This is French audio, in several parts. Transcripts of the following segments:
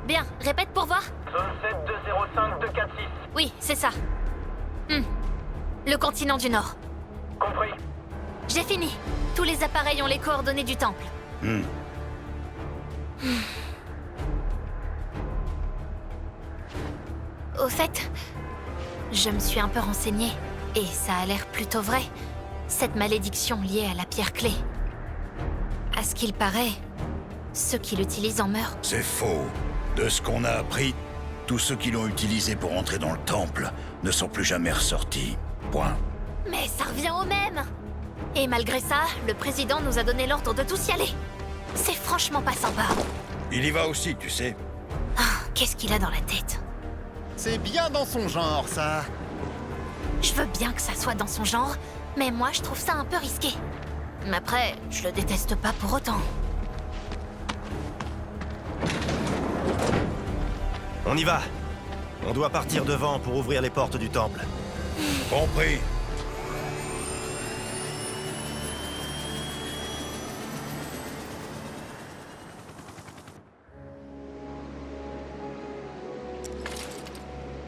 Bien, répète pour voir. Zone 7205-246. Oui, c'est ça. Le continent du Nord. Compris. J'ai fini. Tous les appareils ont les coordonnées du temple. Au fait, je me suis un peu renseignée, et ça a l'air plutôt vrai. Cette malédiction liée à la pierre clé. À ce qu'il paraît, ceux qui l'utilisent en meurent. C'est faux. De ce qu'on a appris, tous ceux qui l'ont utilisé pour entrer dans le temple ne sont plus jamais ressortis. Point. Mais ça revient au même. Et malgré ça, le président nous a donné l'ordre de tous y aller. C'est franchement pas sympa. Il y va aussi, tu sais. Ah, qu'est-ce qu'il a dans la tête? C'est bien dans son genre, ça. Je veux bien que ça soit dans son genre, mais moi je trouve ça un peu risqué. Mais après, je le déteste pas pour autant. On y va. On doit partir devant pour ouvrir les portes du temple. Compris.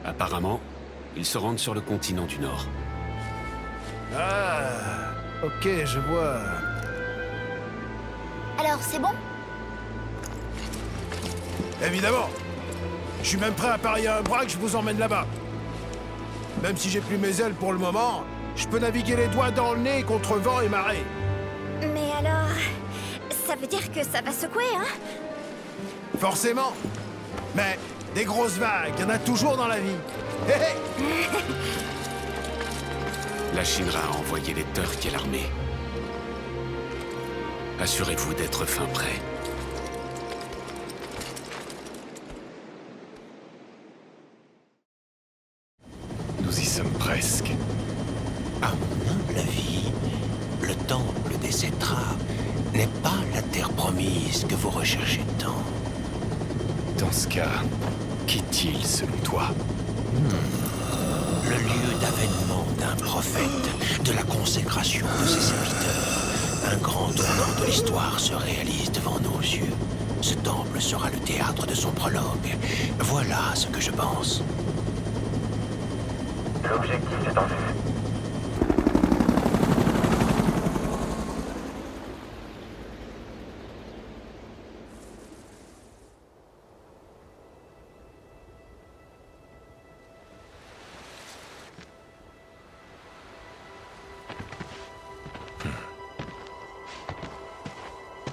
Apparemment, ils se rendent sur le continent du Nord. Ah, ok, je vois. Alors, c'est bon? Évidemment. Je suis même prêt à parier un bras que je vous emmène là-bas. Même si j'ai plus mes ailes pour le moment, je peux naviguer les doigts dans le nez contre vent et marée. Mais alors... ça veut dire que ça va secouer, hein? Forcément. Mais des grosses vagues, il y en a toujours dans la vie. Hé hé. La Shinra a envoyé les Turks et l'armée. Assurez-vous d'être fin prêt. Nous y sommes presque. À mon humble avis, le temple des Cétras n'est pas la terre promise que vous recherchez tant. Dans ce cas, qu'est-il selon toi? Le lieu d'avènement d'un prophète, de la consécration de ses serviteurs. Un grand tournant de l'histoire se réalise devant nos yeux. Ce temple sera le théâtre de son prologue. Voilà ce que je pense. L'objectif est en vue.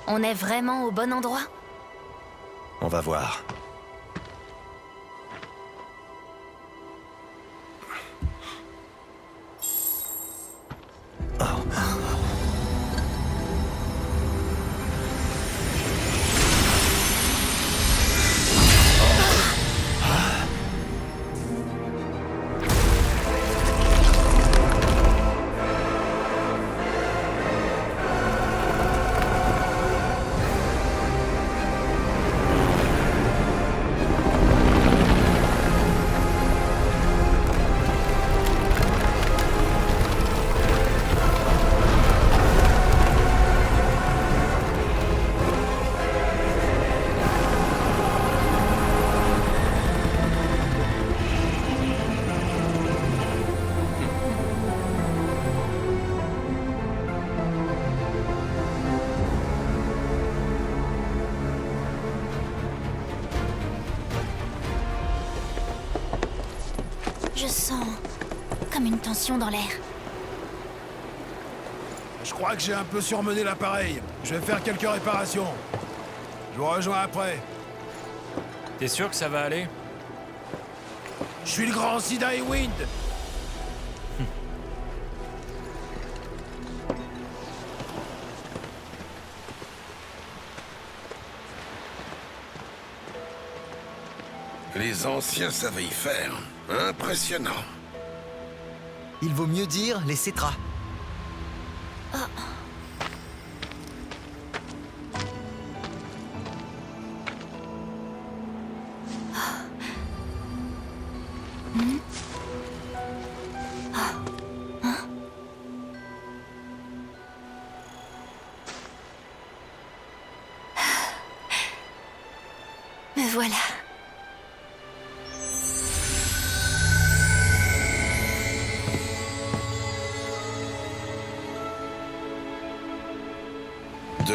On est vraiment au bon endroit? On va voir. Je sens comme une tension dans l'air. Je crois que j'ai un peu surmené l'appareil. Je vais faire quelques réparations. Je vous rejoins après. T'es sûr que ça va aller? Je suis le grand Sidai Wind. Les anciens savaient y faire. Impressionnant. Il vaut mieux dire les Cétras. Me voilà.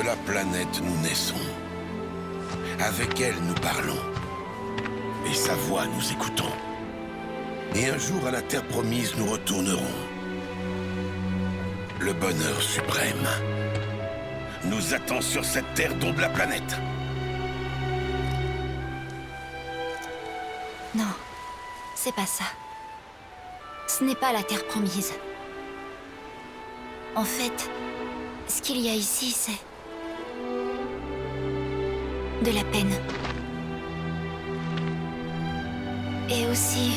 De la planète nous naissons. Avec elle nous parlons. Et sa voix nous écoutons. Et un jour à la terre promise nous retournerons. Le bonheur suprême nous attend sur cette terre d'eau de la planète. Non, c'est pas ça. Ce n'est pas la terre promise. En fait, ce qu'il y a ici, c'est... de la peine. Et aussi...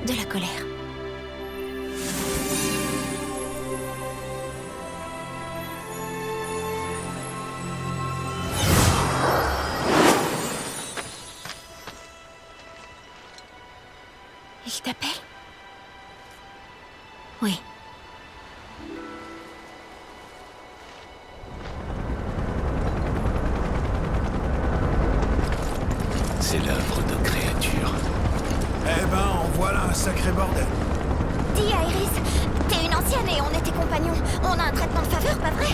de la colère. Il t'appelle? Oui. C'est l'œuvre de créatures. Eh ben, en voilà un sacré bordel. Dis Iris, t'es une ancienne et on était compagnons. On a un traitement de faveur, pas vrai?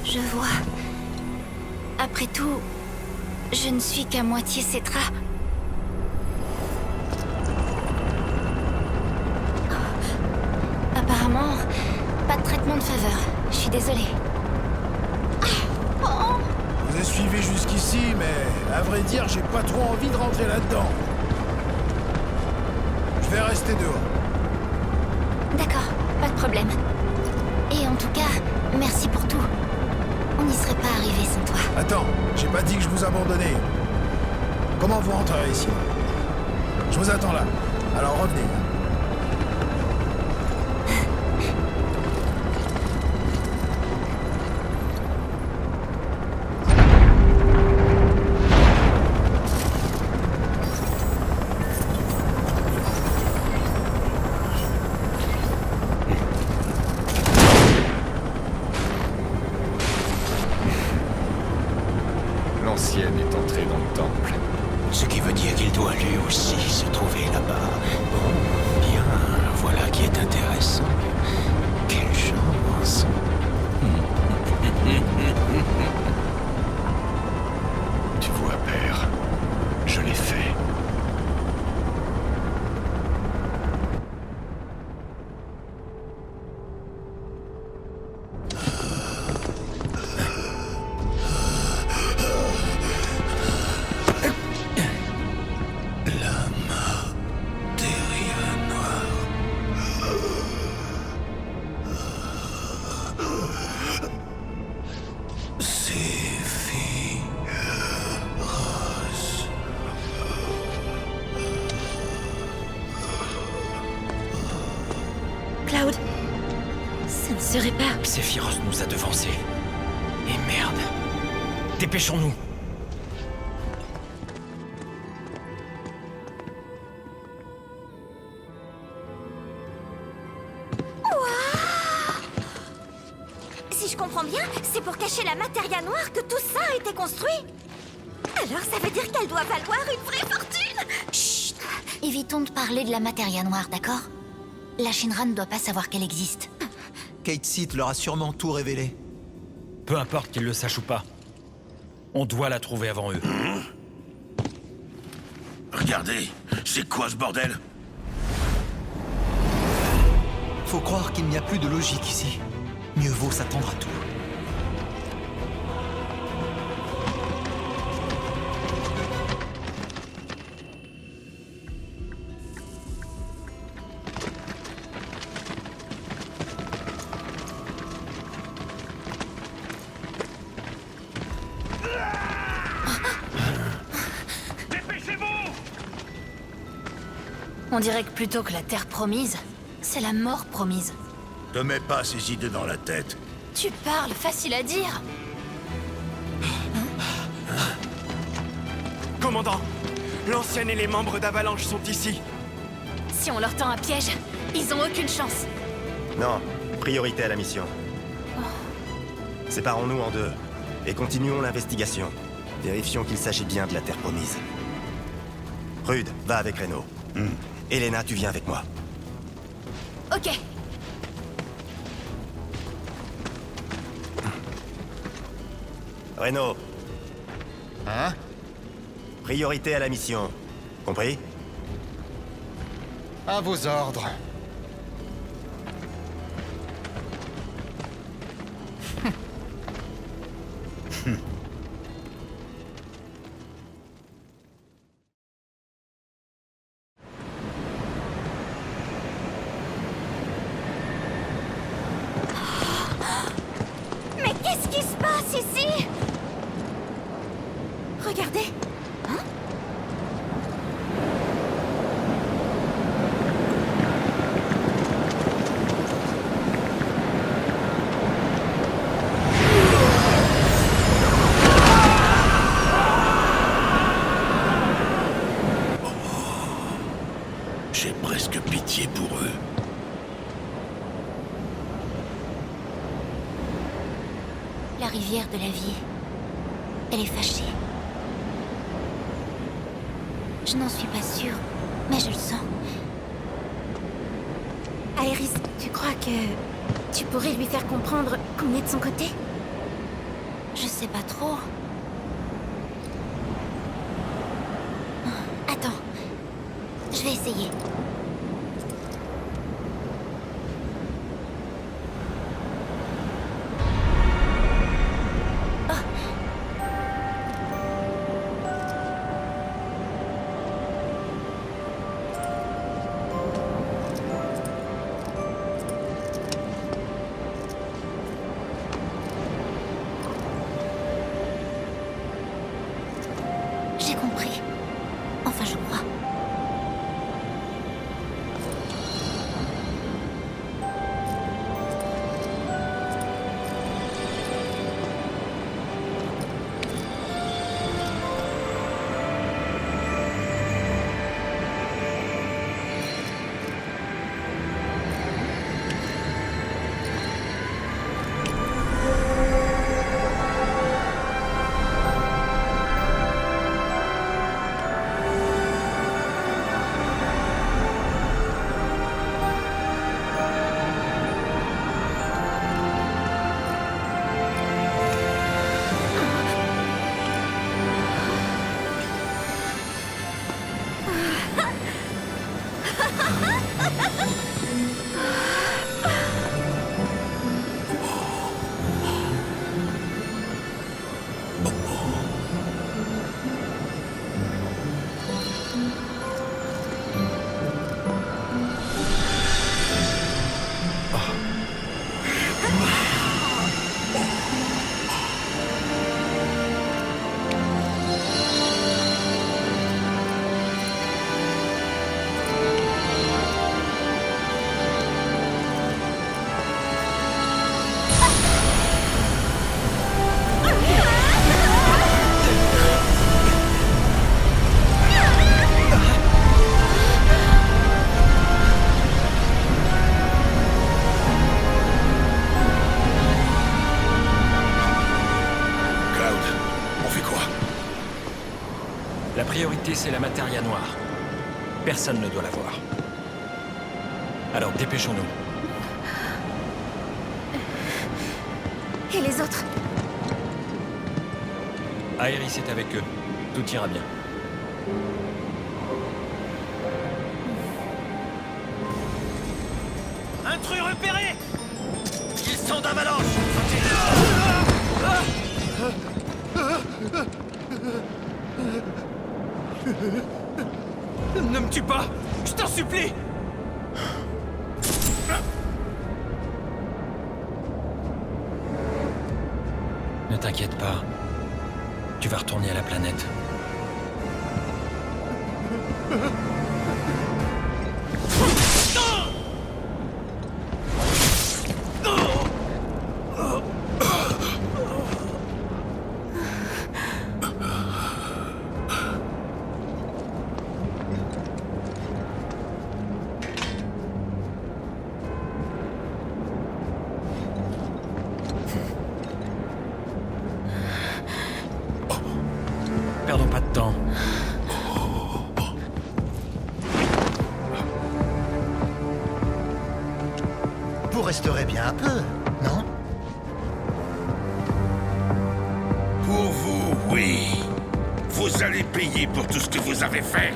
Je vois. Après tout, je ne suis qu'à moitié Cetra. Apparemment, pas de traitement de faveur. Je suis désolée. Je vous ai suivi jusqu'ici, mais à vrai dire, j'ai pas trop envie de rentrer là-dedans. Je vais rester dehors. D'accord, pas de problème. Et en tout cas, merci pour tout. On n'y serait pas arrivé sans toi. Attends, j'ai pas dit que je vous abandonnais. Comment vous rentrerez ici? Je vous attends là. Alors revenez. L'ancienne est entrée dans le temple. Ce qui veut dire qu'il doit lui aussi se trouver là-bas. Oh, bien, voilà qui est intéressant. Quelle chance. Tu vois, père, je l'ai fait. Cloud, ça ne serait pas... Sephiroth nous a devancés. Et merde. Dépêchons-nous. Si je comprends bien, c'est pour cacher la matéria noire que tout ça a été construit. Alors ça veut dire qu'elle doit valoir une vraie fortune. Chut! Évitons de parler de la matéria noire, d'accord? La Shinra ne doit pas savoir qu'elle existe. Kate Sith leur a sûrement tout révélé. Peu importe qu'ils le sachent ou pas. On doit la trouver avant eux. Regardez, c'est quoi ce bordel? Faut croire qu'il n'y a plus de logique ici. Mieux vaut s'attendre à tout. On dirait que plutôt que la terre promise, c'est la mort promise. Te mets pas ces idées dans la tête. Tu parles, facile à dire. Commandant, l'ancienne et les membres d'Avalanche sont ici. Si on leur tend un piège, ils ont aucune chance. Non, priorité à la mission. Séparons-nous en deux et continuons l'investigation. Vérifions qu'il s'agit bien de la Terre promise. Rude, va avec Reno. Elena, tu viens avec moi. Ok. Reno, Hein? priorité à la mission. Compris? À vos ordres. Mais qu'est-ce qui se passe ici? Regardez. Hein? J'ai presque pitié pour eux. La rivière de la vie. Elle est fâchée. Je n'en suis pas sûre, mais je le sens. Aerys, tu crois que tu pourrais lui faire comprendre qu'on est de son côté? Je sais pas trop. Attends, je vais essayer. J'ai compris. Enfin, je crois. La priorité, c'est la Materia Noire. Personne ne doit la voir. Alors, dépêchons-nous. Et les autres? Aerys est avec eux. Tout ira bien. Intrus repéré! Ils sont d'Avalanche! Ne me tue pas! Je t'en supplie! Ne t'inquiète pas. Tu vas retourner à la planète. Perdons pas de temps. resterez bien un peu, non? Pour vous, oui. Vous allez payer pour tout ce que vous avez fait.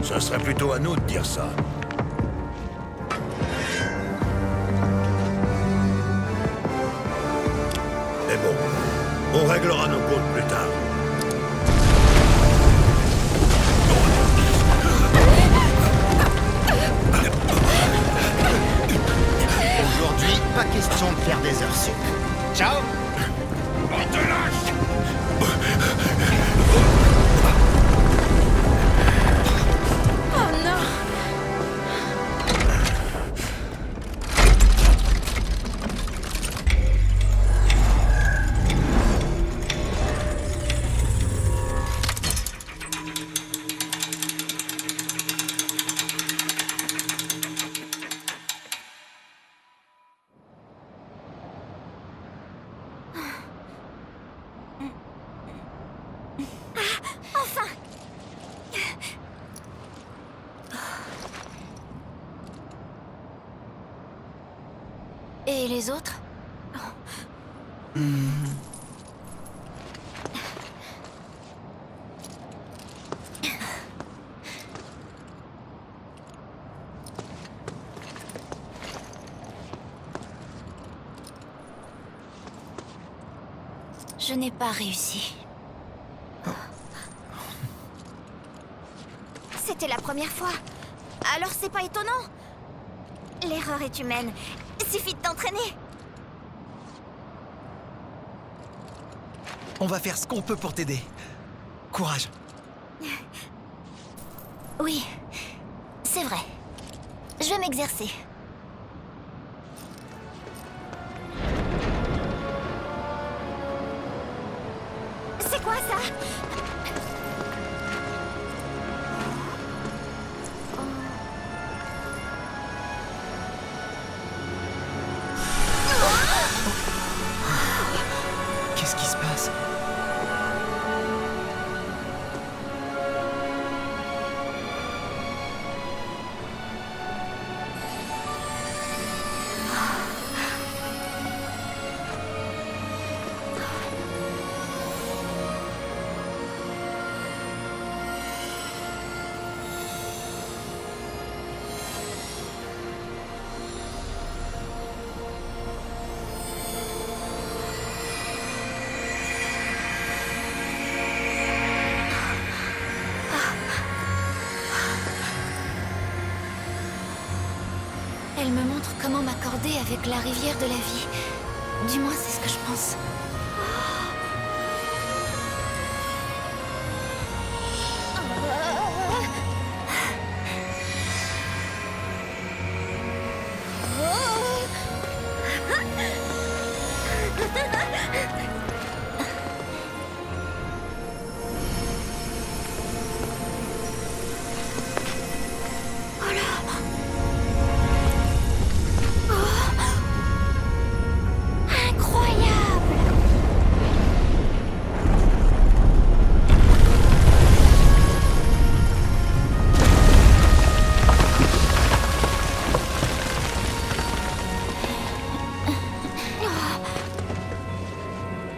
Ça serait plutôt à nous de dire ça. Mais bon, on réglera nos comptes plus tard. Aujourd'hui, pas question de faire des heures sup. Ciao! On te lâche! Oh non! Enfin! Et les autres? Je n'ai pas réussi. C'était la première fois. Alors c'est pas étonnant. L'erreur est humaine. Suffit de t'entraîner. On va faire ce qu'on peut pour t'aider. Courage. Oui, c'est vrai. Je vais m'exercer. C'est quoi ça? Qu'est-ce qui se passe? Elle me montre comment m'accorder avec la rivière de la vie. Du moins, c'est ce que je pense.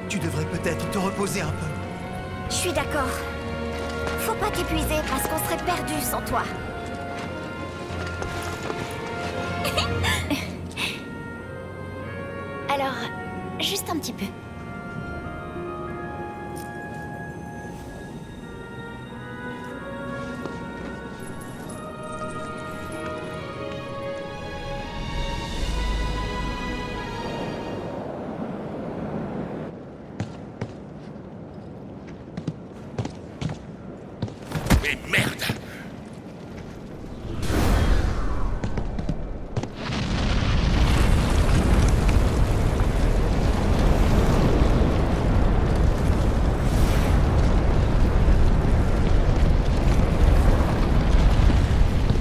Tu devrais peut-être te reposer un peu. Je suis d'accord. Faut pas t'épuiser parce qu'on serait perdu sans toi. Alors, juste un petit peu. Mais merde!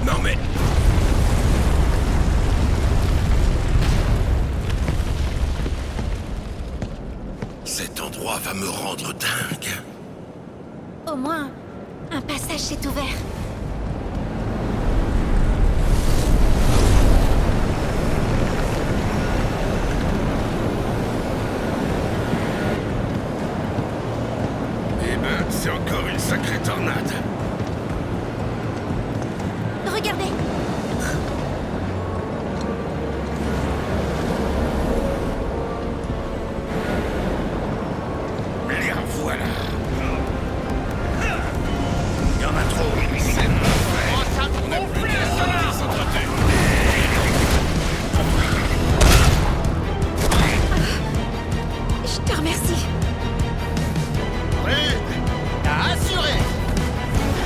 Non mais... Cet endroit va me rendre dingue. Au moins, un passage s'est ouvert. C'est encore une sacrée tornade. Regardez. Les revoilà. Il y en a trop. C'est parfait. On n'a plus qu'à s'entretenir. Je te remercie. T'as assuré.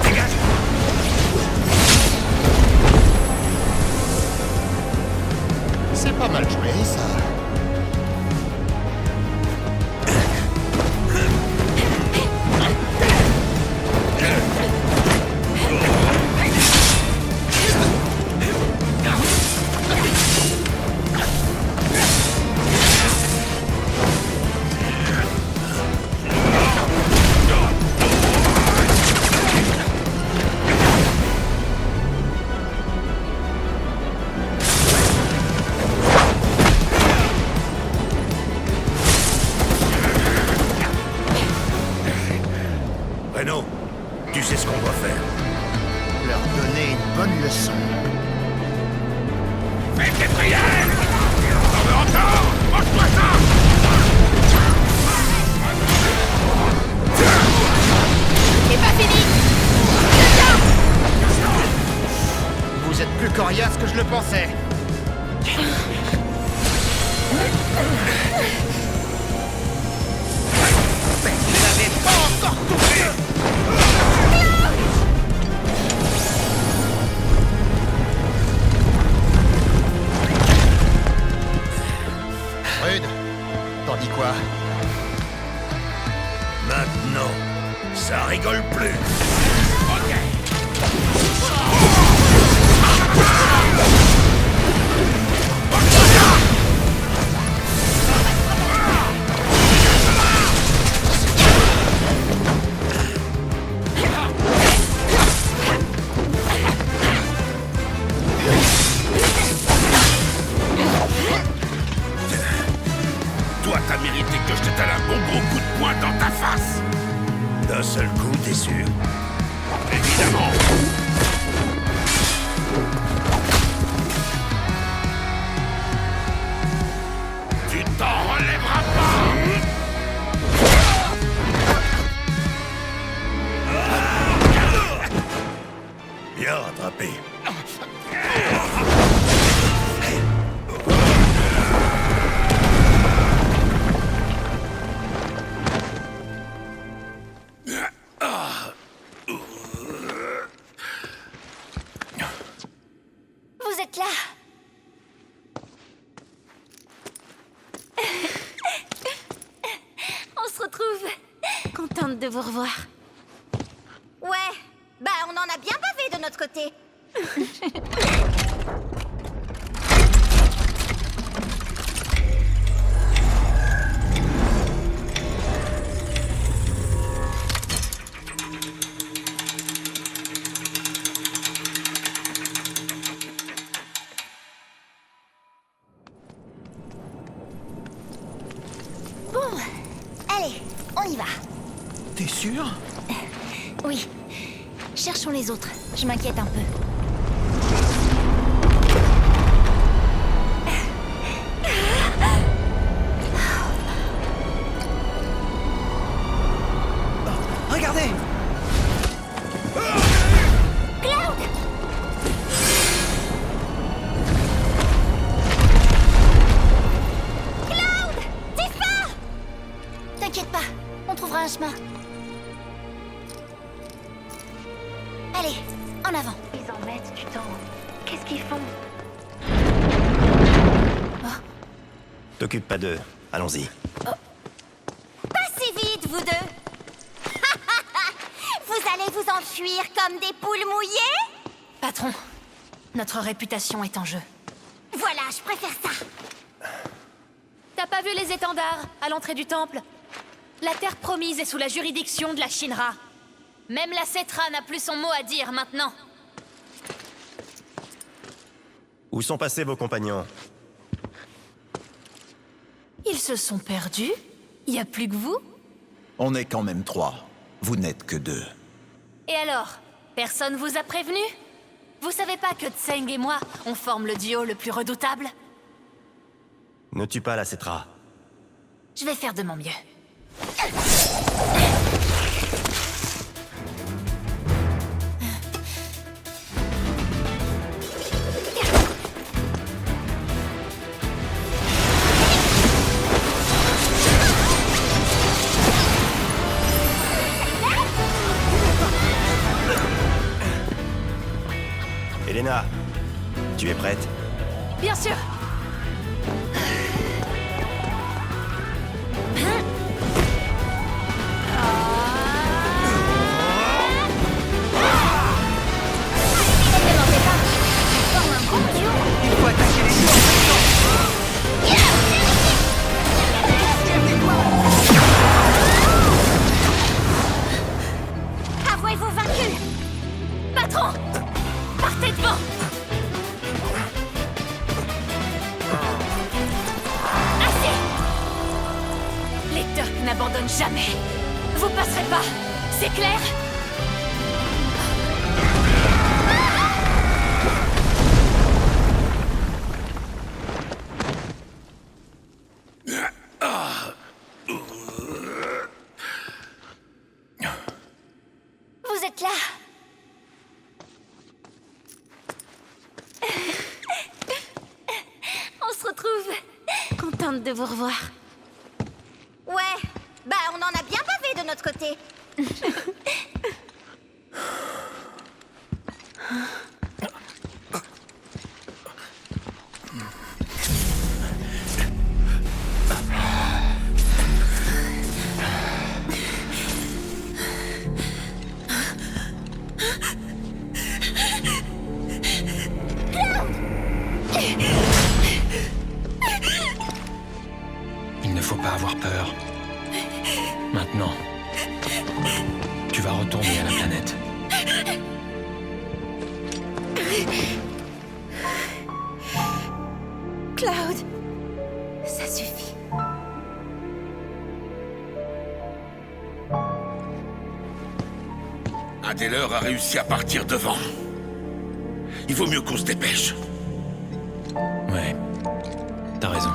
Dégage. C'est pas mal joué, ça. Reno, tu sais ce qu'on doit faire. Leur donner une bonne leçon. Faites des prières. T'en veux encore? Mange-toi ça. C'est pas fini. Vous êtes plus coriace que je le pensais. Vous n'avez pas encore touché. Rude, t'en dis quoi? Maintenant, ça rigole plus. Toi, t'as mérité que je te donne un bon gros coup de poing dans ta face. D'un seul coup, t'es sûr? Évidemment. Tu t'en relèveras pas. Bien rattrapé. Vous êtes là. On se retrouve. Contente de vous revoir. Ouais, bah on en a bien bavé de notre côté. Bon, allez, on y va. T'es sûr? Oui. Cherchons les autres. Je m'inquiète un peu. Regardez! Cloud! Cloud! Tifa! T'inquiète pas, on trouvera un chemin. Allez, en avant. Ils en mettent du temps. Qu'est-ce qu'ils font? T'occupe pas d'eux. Allons-y. Pas si vite, vous deux. Vous allez vous enfuir comme des poules mouillées? Patron, notre réputation est en jeu. Voilà, je préfère ça. T'as pas vu les étendards à l'entrée du temple? La terre promise est sous la juridiction de la Shinra. Même la Cetra n'a plus son mot à dire maintenant. Où sont passés vos compagnons? Ils se sont perdus? Y a plus que vous? On est quand même 3. Vous n'êtes que deux. Et alors? Personne vous a prévenu? Vous savez pas que Tseng et moi, on forme le duo le plus redoutable? Ne tue pas la Cetra. Je vais faire de mon mieux. Elena, tu es prête? Bien sûr. Il faut attaquer les deux en Avouez-vous vaincu! Patron! Partez devant! Assez! Les Turcs n'abandonnent jamais. Vous passerez pas, c'est clair? Vous êtes là? On se retrouve. Contente de vous revoir. Ouais, bah on en a bien bavé de notre côté. Il ne faut pas avoir peur. Maintenant, tu vas retourner à la planète. Cloud, ça suffit. Adler a réussi à partir devant. Il vaut mieux qu'on se dépêche. Ouais, t'as raison.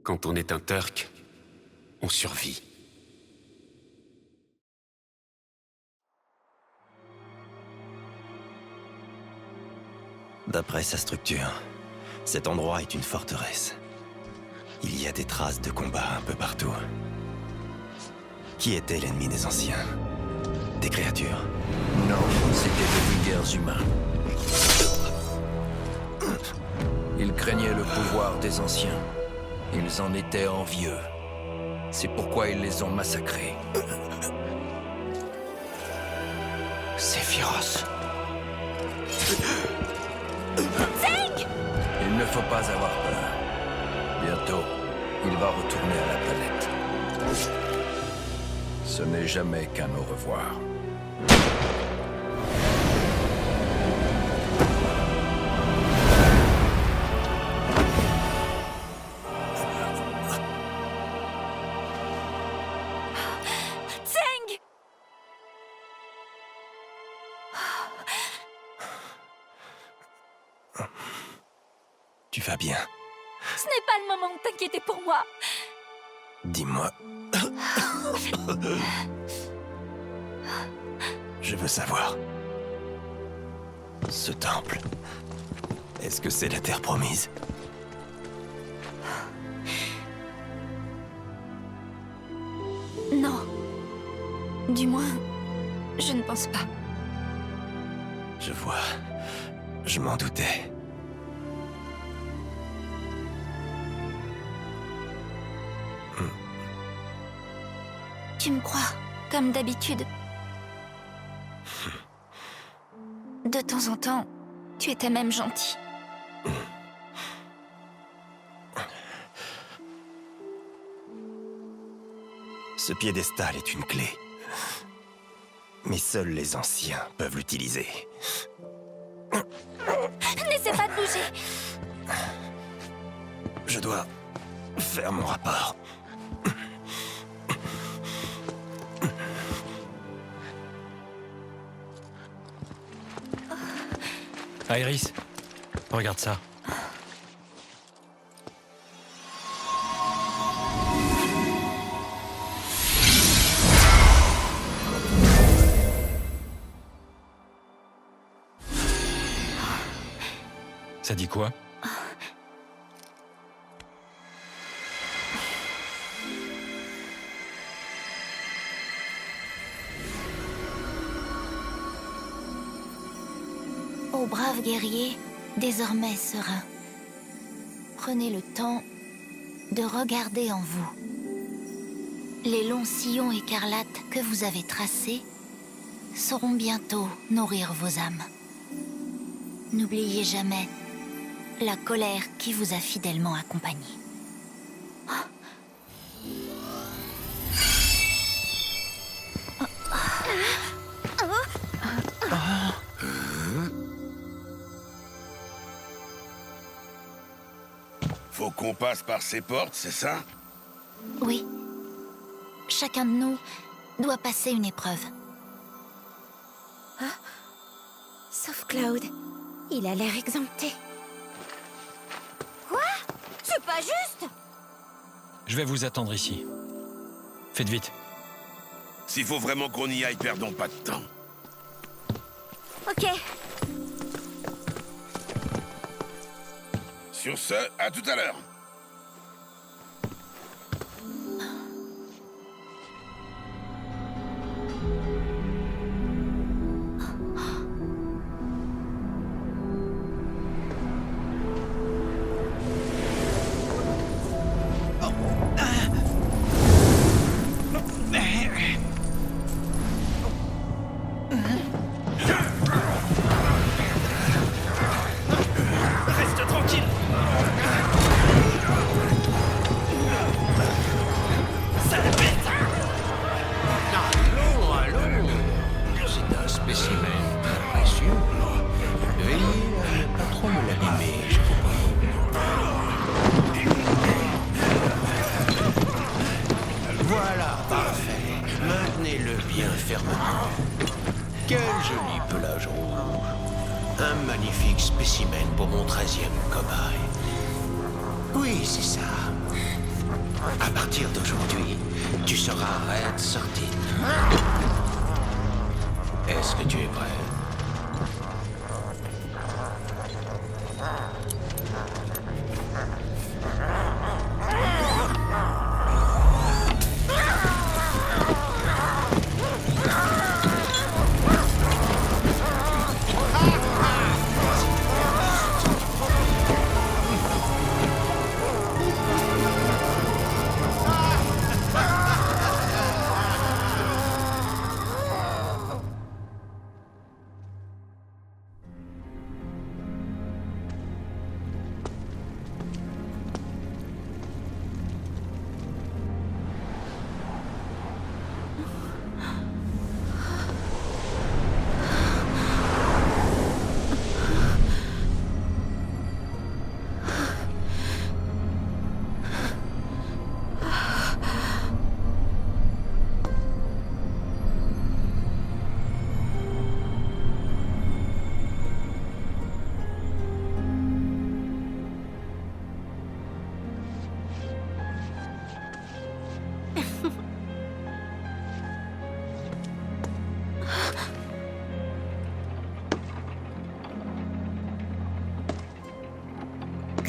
Quand on est un Turc, on survit. D'après sa structure, cet endroit est une forteresse. Il y a des traces de combat un peu partout. Qui était l'ennemi des anciens? Des créatures? Non, c'était de vulgaires humains. Ils craignaient le pouvoir des anciens. Ils en étaient envieux. C'est pourquoi ils les ont massacrés. Sephiroth. Il ne faut pas avoir peur. Bientôt, il va retourner à la planète. Ce n'est jamais qu'un au revoir. Tu vas bien? Ce n'est pas le moment de t'inquiéter pour moi. Dis-moi. Je veux savoir. Ce temple, est-ce que c'est la terre promise? Non. Du moins, je ne pense pas. Je vois. Je m'en doutais. Tu me crois? comme d'habitude. De temps en temps, tu étais même gentil. Ce piédestal est une clé. Mais seuls les anciens peuvent l'utiliser. N'essaie pas de bouger. Je dois faire mon rapport. Iris, regarde ça. Ça dit quoi? Ô braves guerriers, désormais sereins, prenez le temps de regarder en vous. Les longs sillons écarlates que vous avez tracés sauront bientôt nourrir vos âmes. N'oubliez jamais la colère qui vous a fidèlement accompagné. Faut qu'on passe par ces portes, c'est ça? Oui. Chacun de nous doit passer une épreuve. Sauf Cloud. Il a l'air exempté. Quoi? C'est pas juste! Je vais vous attendre ici. Faites vite. S'il faut vraiment qu'on y aille, perdons pas de temps. Ok. Sur ce, à tout à l'heure. Reste tranquille. Sale bête. Allons, allons. C'est un spécimen très précieux. Veillez à ne pas trop me l'abîmer, je vous prie. Voilà, parfait. Maintenez-le bien fermement. Quel joli pelage rouge. Un magnifique spécimen pour mon 13e cobaye. Oui, c'est ça. À partir d'aujourd'hui, tu seras Red Sortine. Est-ce que tu es prêt?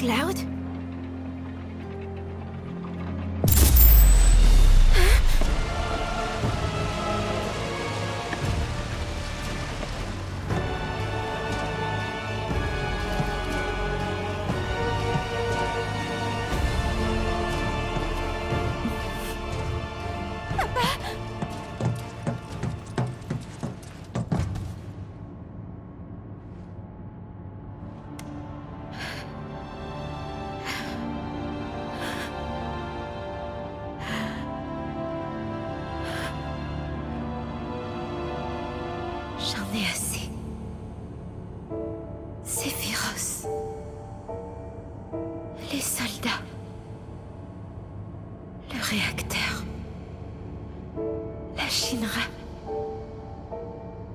Cloud? J'en ai assez. C'est féroce. Les soldats. Le réacteur. La Shinra.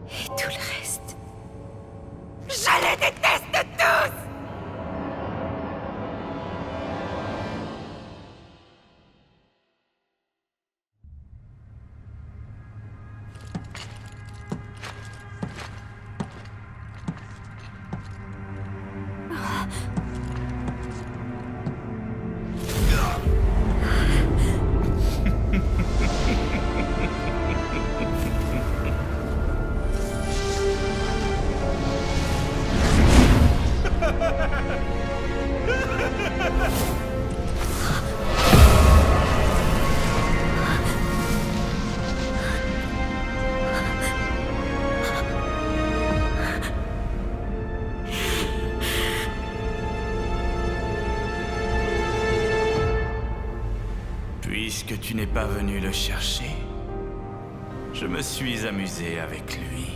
Et tout le reste. Je les déteste tous! Puisque tu n'es pas venu le chercher, je me suis amusé avec lui.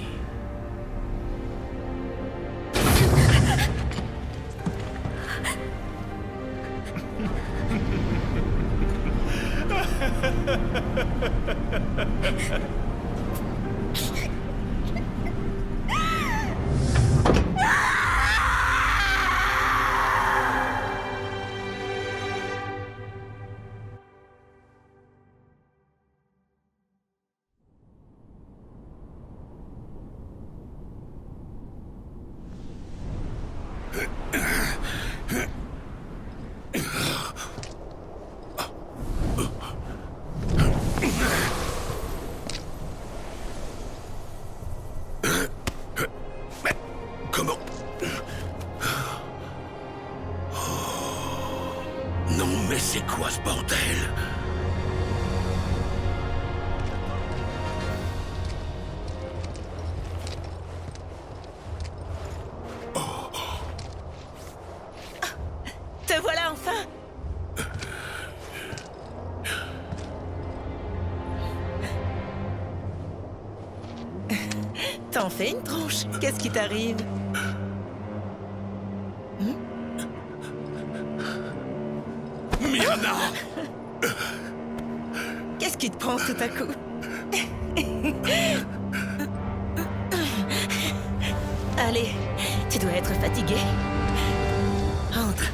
Comment? Non, mais c'est quoi ce bordel? Te voilà enfin! T'en fais une tronche. Qu'est-ce qui t'arrive? Myrna! Qu'est-ce qui te prend tout à coup? Allez, tu dois être fatigué. Entre.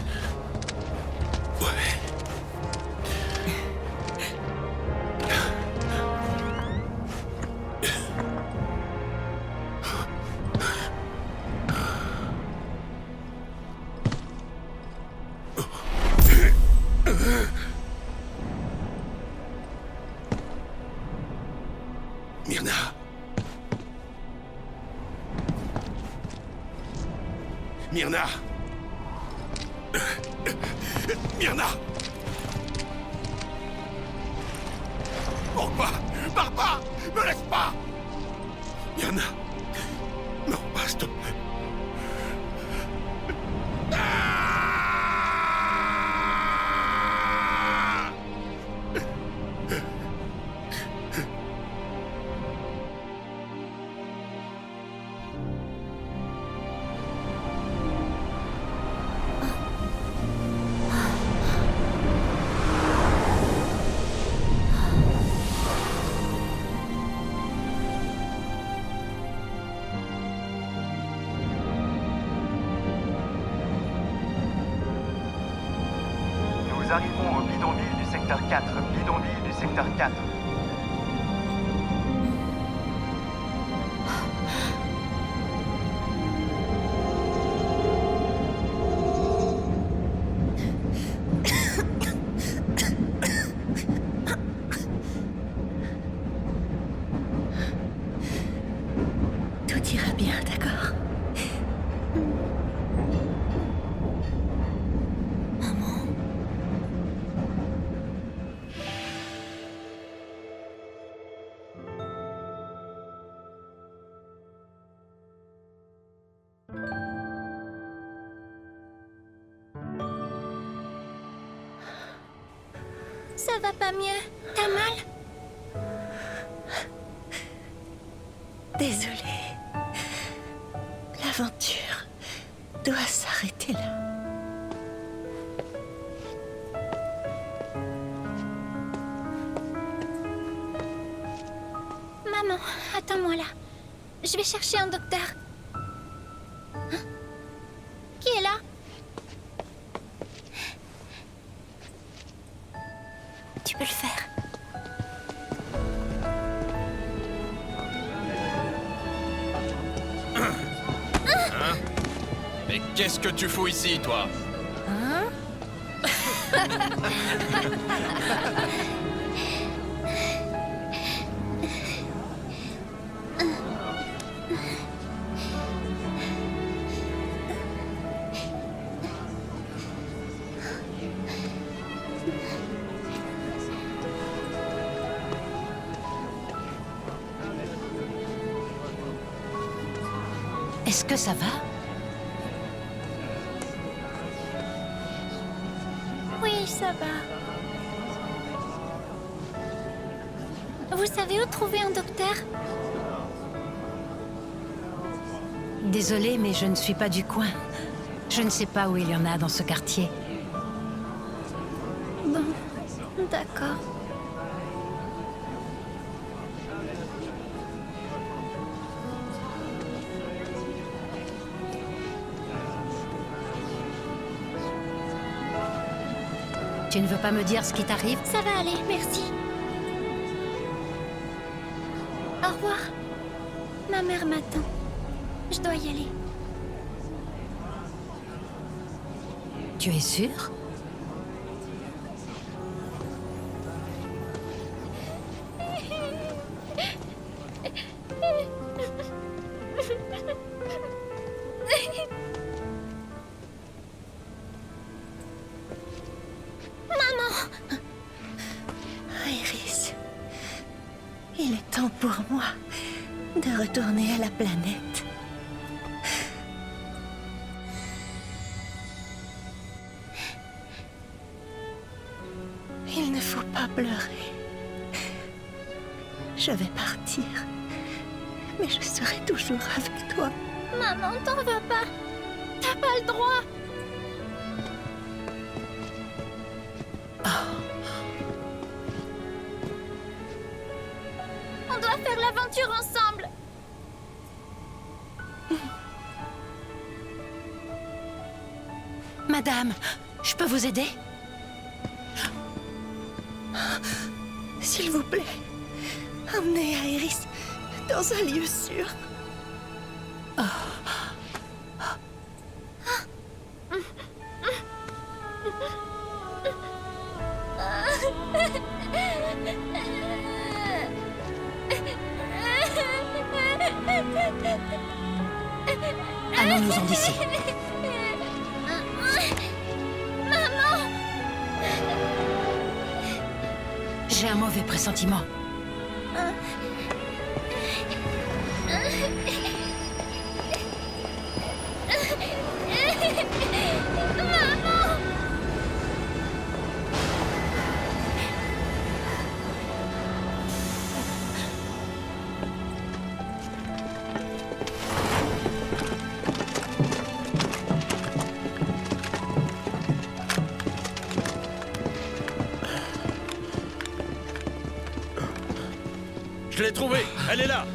Myrna. Myrna. Myrna. Pourquoi? Pars pas! Me laisse pas! Myrna. Non, pas, s'il te plaît. Nous arrivons au bidonville du secteur 4. Bidonville du secteur 4. Tout ira bien, d'accord? Ça va pas mieux? T'as mal? Désolée. L'aventure doit s'arrêter là. Maman, attends-moi là. Je vais chercher un docteur. Hein? Qui est là? Tu peux le faire. Hein? Mais qu'est-ce que tu fous ici, toi? Hein? Est-ce que ça va? Oui, ça va. Vous savez où trouver un docteur? Désolée, mais je ne suis pas du coin. Je ne sais pas où il y en a dans ce quartier. Bon, d'accord. Tu ne veux pas me dire ce qui t'arrive? Ça va aller, merci. Au revoir. Ma mère m'attend. Je dois y aller. Tu es sûre? Maman! Iris, il est temps pour moi de retourner à la planète. Il ne faut pas pleurer. Je vais partir, mais je serai toujours avec toi. Maman, t'en veux pas. T'as pas le droit. On doit faire l'aventure ensemble. Madame, je peux vous aider? S'il vous plaît, emmenez Iris dans un lieu sûr. Allons-nous-en d'ici. Maman! J'ai un mauvais pressentiment. Maman! Je l'ai trouvée. Elle est là.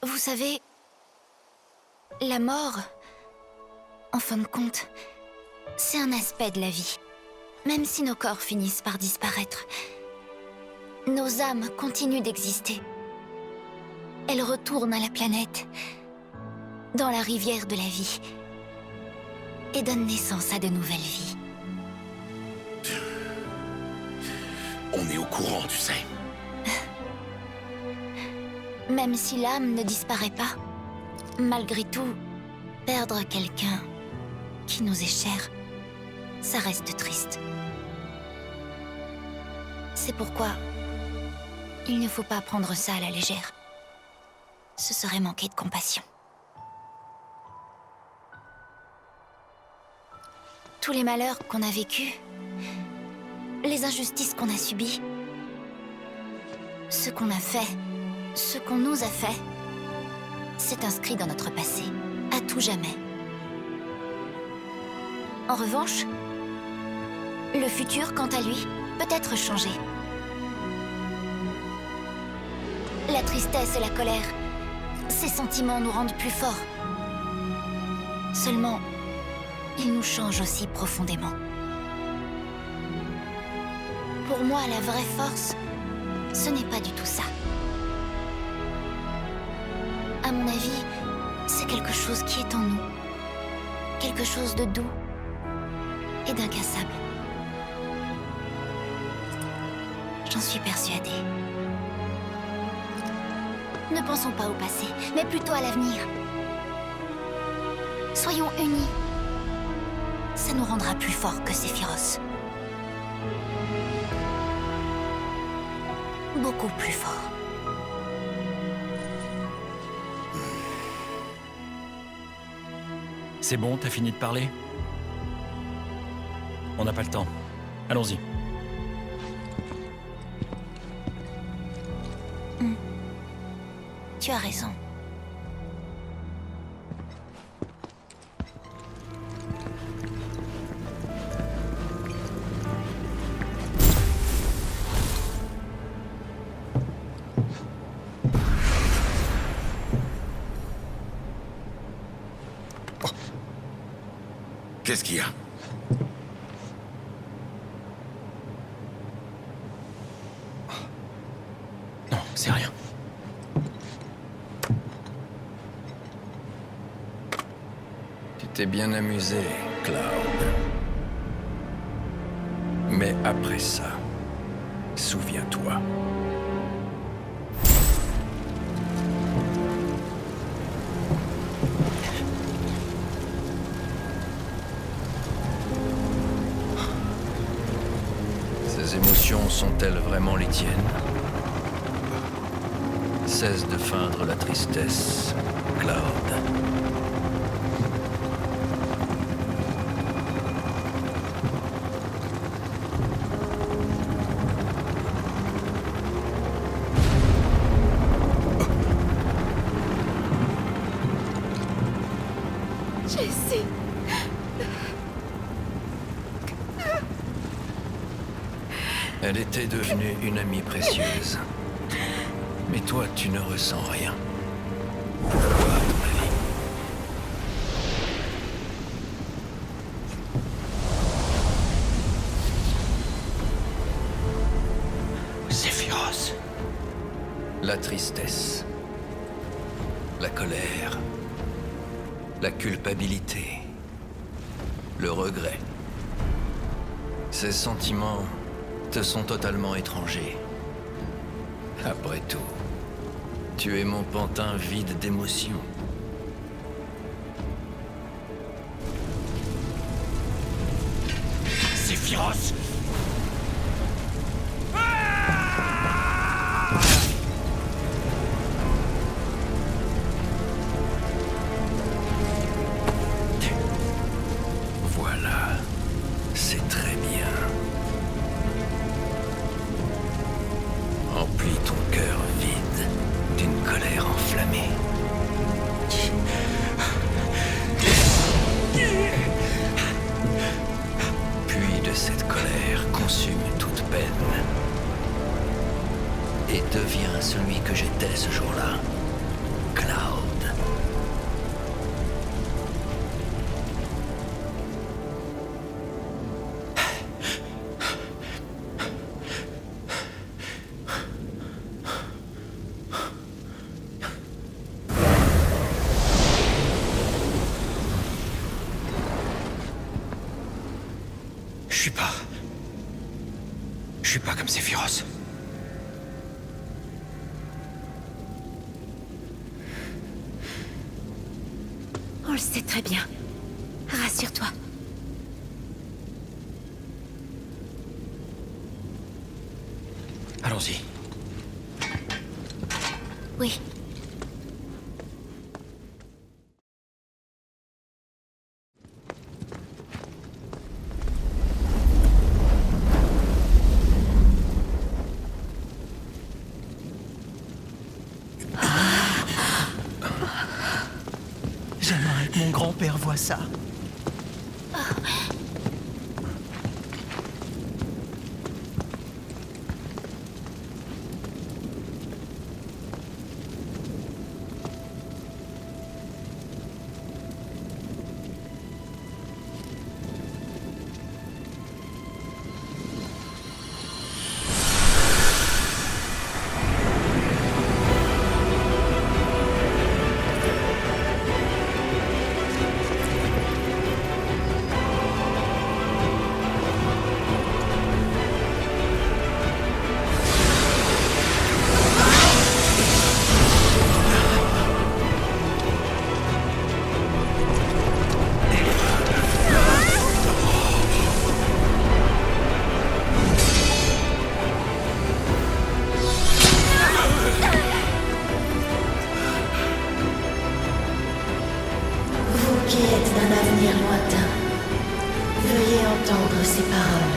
Vous savez, la mort, en fin de compte, c'est un aspect de la vie. Même si nos corps finissent par disparaître, nos âmes continuent d'exister. Elles retournent à la planète, dans la rivière de la vie, et donnent naissance à de nouvelles vies. On est au courant, tu sais. Même si l'âme ne disparaît pas, malgré tout, perdre quelqu'un qui nous est cher, ça reste triste. C'est pourquoi il ne faut pas prendre ça à la légère. Ce serait manquer de compassion. Tous les malheurs qu'on a vécus, les injustices qu'on a subies, ce qu'on a fait, ce qu'on nous a fait, c'est inscrit dans notre passé, à tout jamais. En revanche, le futur, quant à lui, peut être changé. La tristesse et la colère, ces sentiments nous rendent plus forts. Seulement, ils nous changent aussi profondément. Pour moi, la vraie force, ce n'est pas du tout ça. À mon avis, c'est quelque chose qui est en nous. Quelque chose de doux et d'incassable. J'en suis persuadée. Ne pensons pas au passé, mais plutôt à l'avenir. Soyons unis. Ça nous rendra plus forts que Sephiroth. Beaucoup plus forts. C'est bon, t'as fini de parler? On n'a pas le temps. Allons-y. Tu as raison. Qu'est-ce qu'il y a? Non, c'est rien. Tu t'es bien amusé, Cloud. Mais après ça, souviens-toi. Ces émotions sont-elles vraiment les tiennes? Cesse de feindre la tristesse, Cloud. Jessie. Elle était devenue une amie précieuse. Mais toi, tu ne ressens rien. Pourquoi, à ton avis? Sephiroth. La tristesse. La colère. La culpabilité. Le regret. Ces sentiments te sont totalement étrangers. Après tout, tu es mon pantin vide d'émotions. Sephiroth. Voilà, c'est très bien. Emplis ton cœur vide d'une colère enflammée. Puis de cette colère consume toute peine. Et deviens celui que j'étais ce jour-là. Cloud. Je suis pas comme Sephiroth. On le sait très bien. Rassure-toi. Allons-y. Oui. J'aimerais que mon grand-père voie ça. Qui êtes d'un avenir lointain, veuillez entendre ces paroles.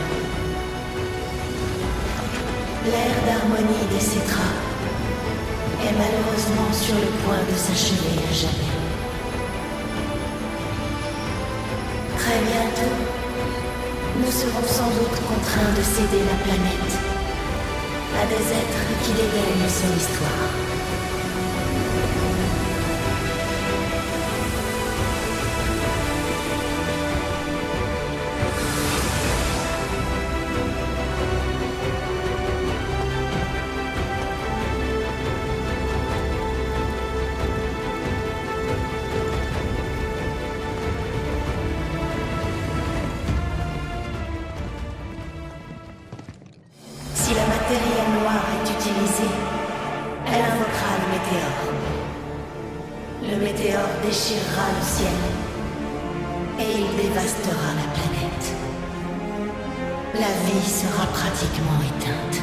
L'ère d'harmonie des Cétras est malheureusement sur le point de s'achever à jamais. Très bientôt, nous serons sans doute contraints de céder la planète à des êtres qui dédaignent son histoire. Si la matérielle noire est utilisée, elle invoquera le météore. Le météore déchirera le ciel et il dévastera la planète. La vie sera pratiquement éteinte.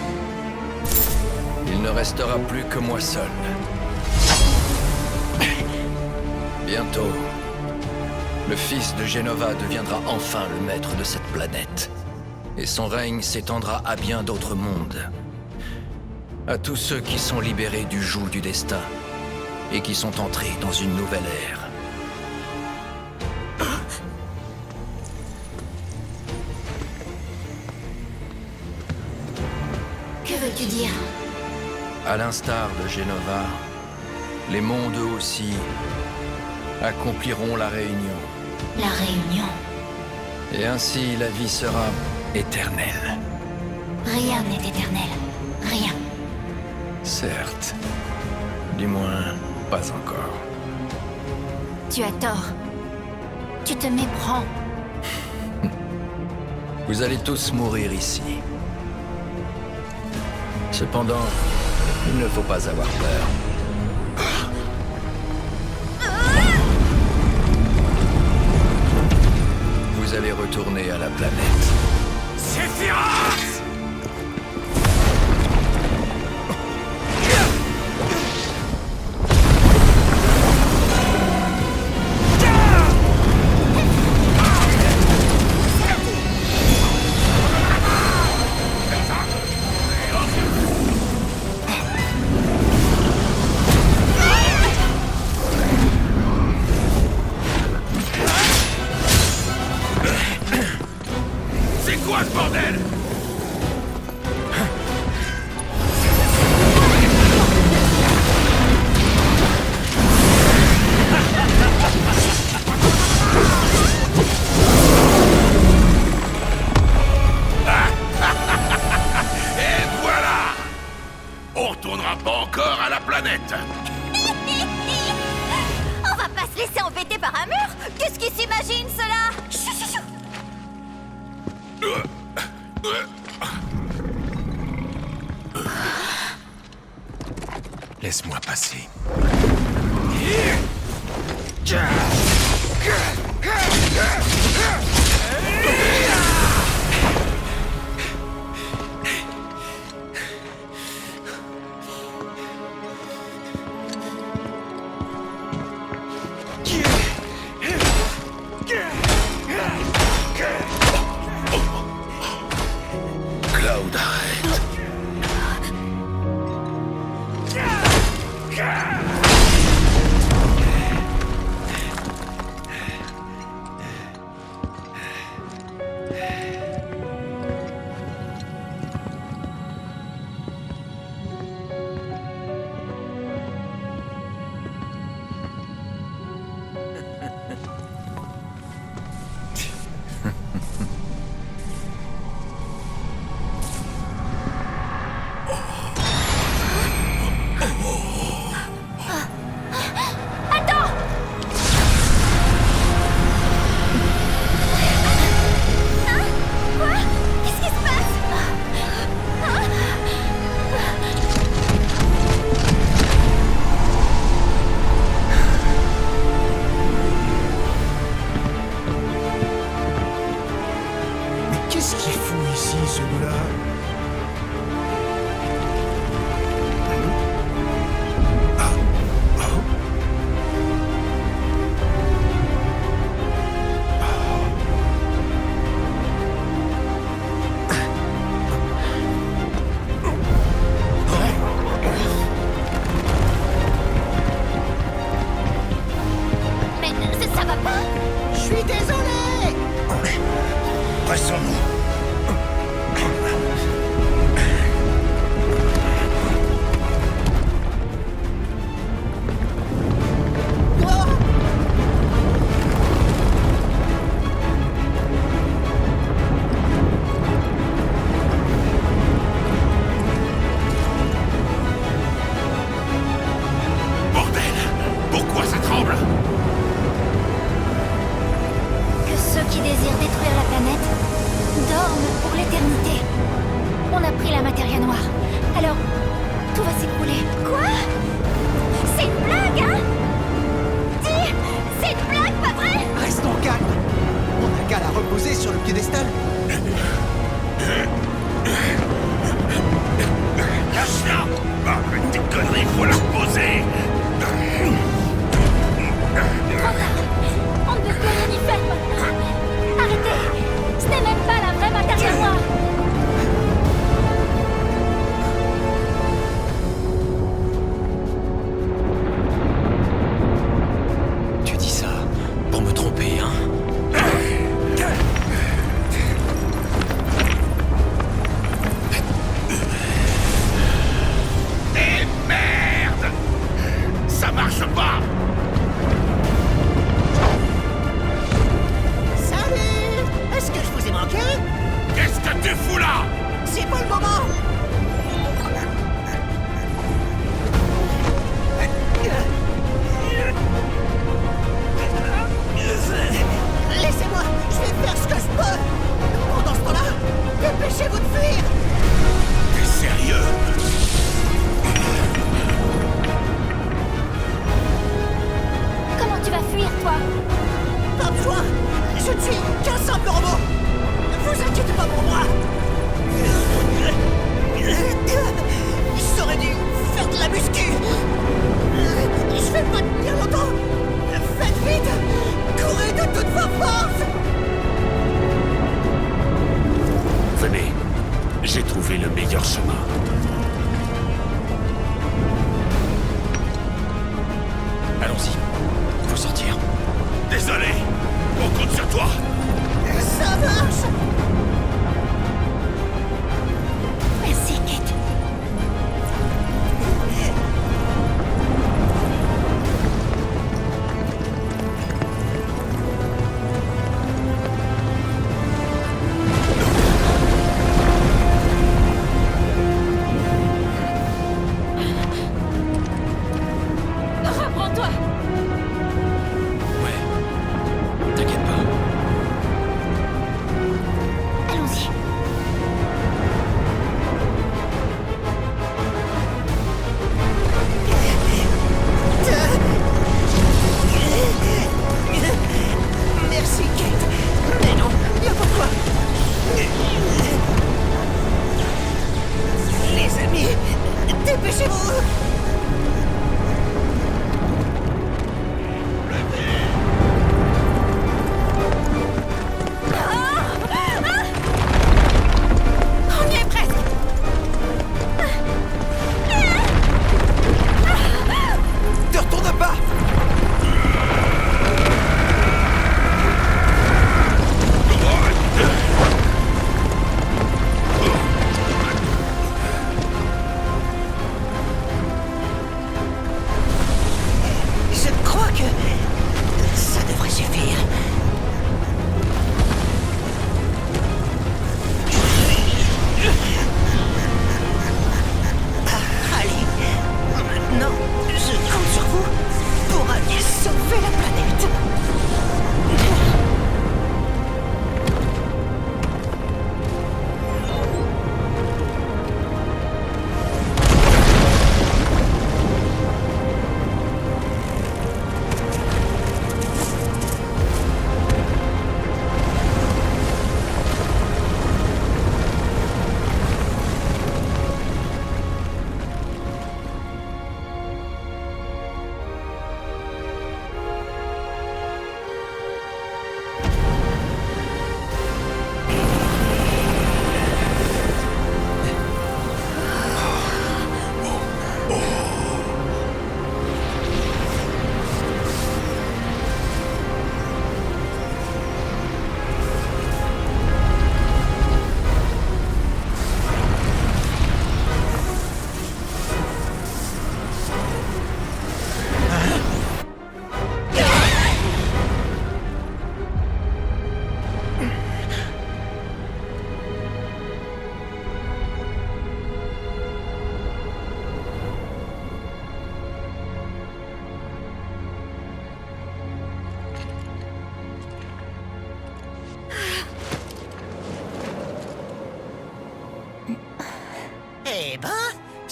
Il ne restera plus que moi seul. Bientôt, le fils de Genova deviendra enfin le maître de cette planète. Et son règne s'étendra à bien d'autres mondes. À tous ceux qui sont libérés du joug du destin et qui sont entrés dans une nouvelle ère. Que veux-tu dire? À l'instar de Genova, les mondes eux aussi accompliront la réunion. La réunion. Et ainsi la vie sera éternelle. Rien n'est éternel. Rien. Certes. Du moins, pas encore. Tu as tort. Tu te méprends. Vous allez tous mourir ici. Cependant, il ne faut pas avoir peur. Vous allez retourner à la planète. Sephiroth! C'est quoi ce bordel? la planète. On va pas se laisser embêter par un mur. Qu'est-ce qu'ils s'imaginent, cela? Chou, chou, chou. Laisse-moi passer. Cloud, arrête. Qu'est-ce qui se passe? Mais qu'est-ce qu'il fout ici, celui-là? Mais ça va pas? Je suis désolé! Pressons-nous. Bordel! Pourquoi ça tremble? Que ceux qui désirent détruire la planète dorment pour l'éternité. On a pris la Matéria Noire. Alors, tout va s'écrouler. Quoi? C'est une blague, hein? Dis! C'est une blague, pas vrai? Restons calmes. On n'a qu'à la reposer sur le piédestal. Lâche-la! Arrête tes conneries, faut la reposer! Trop tard. On ne peut plus rien y faire maintenant. Arrêtez. Ce n'est même pas la vraie Matéria Noire. Tu dis ça pour me tromper, hein? Et merde!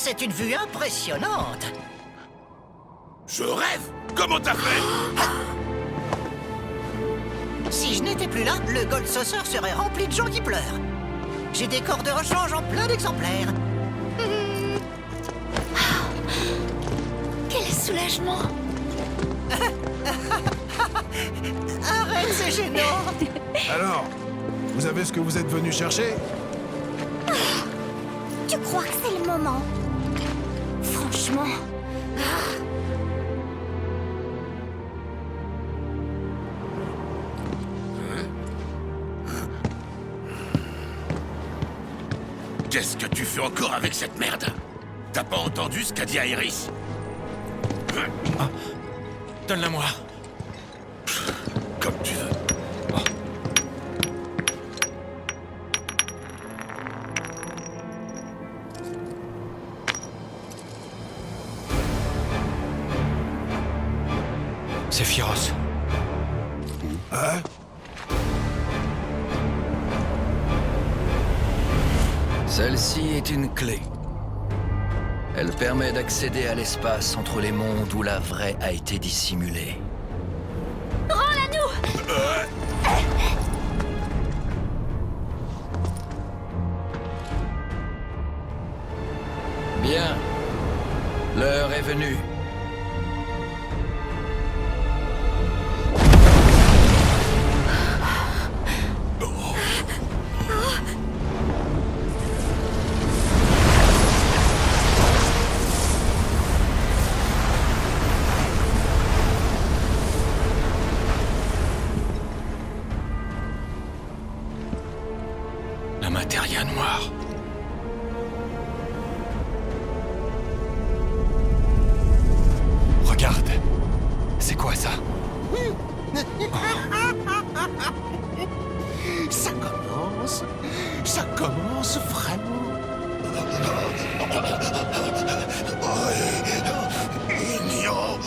C'est une vue impressionnante. Je rêve. Comment t'as fait? Si je n'étais plus là, le Gold Saucer serait rempli de gens qui pleurent. J'ai des corps de rechange en plein d'exemplaires. Quel soulagement. Arrête, c'est gênant. Alors, vous avez ce que vous êtes venu chercher? Tu crois que c'est le moment? Franchement... Qu'est-ce que tu fais encore avec cette merde? T'as pas entendu ce qu'a dit Iris? Donne-la-moi. Comme tu veux. C'est Fyros. Hein? Celle-ci est une clé. Elle permet d'accéder à l'espace entre les mondes où la vraie a été dissimulée. Rends-la-nous! Bien. L'heure est venue. La Materia Noire. Regarde. C'est quoi ça? Ça commence vraiment. Ignore.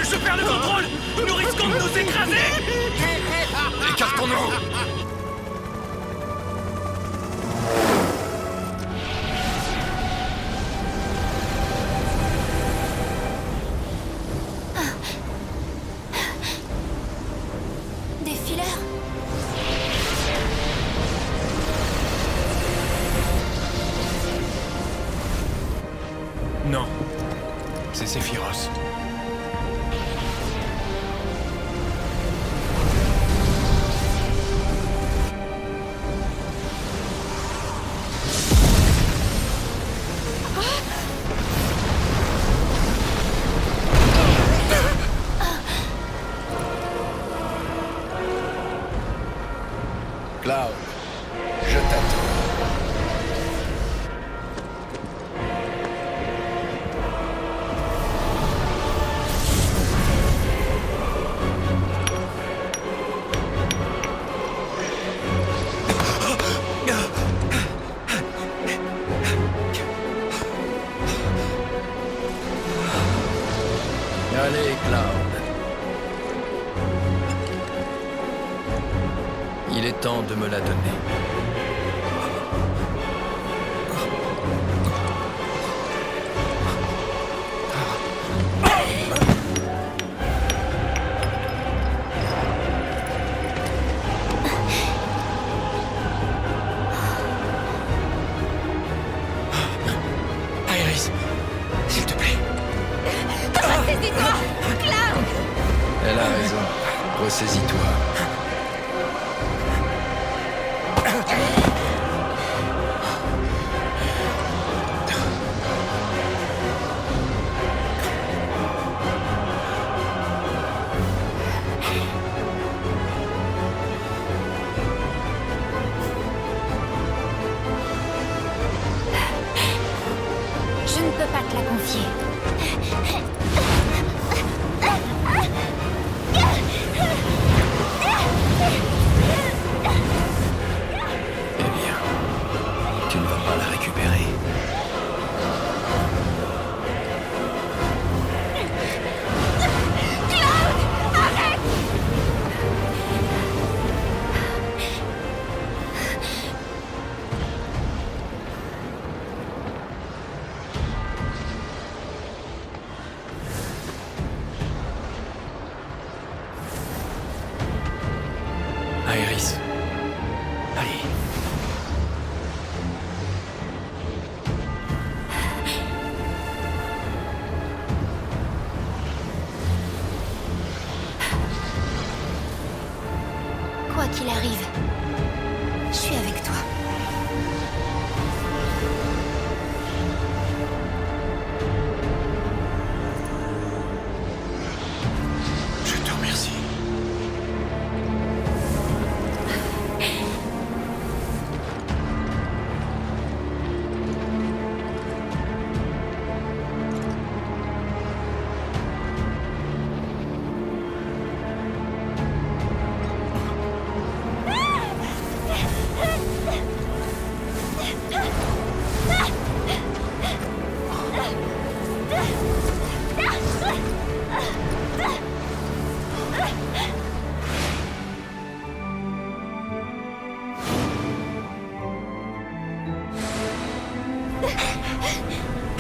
Je perds le contrôle! Nous risquons de nous écraser! Écartons-nous! Des fileurs? Non. C'est Sephiroth. Cloud, je t'attends. Allez, Cloud. Il est temps de me la donner. Iris, s'il te plaît. Ressaisis-toi! Cloud! Elle a raison. Ressaisis-toi. Je ne peux pas te la confier. Eh bien, tu ne vas pas la récupérer. Cloud! Arrête!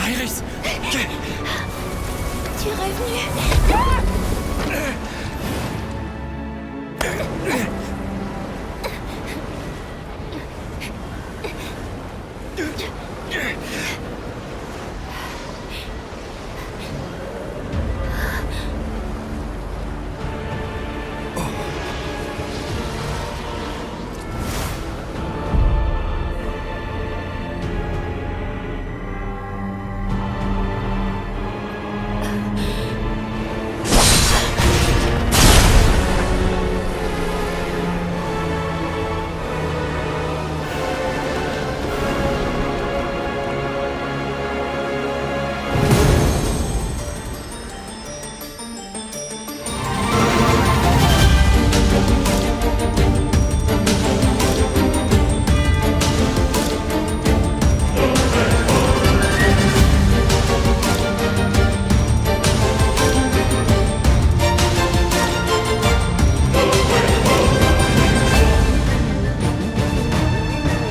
Iris! Tu es revenu.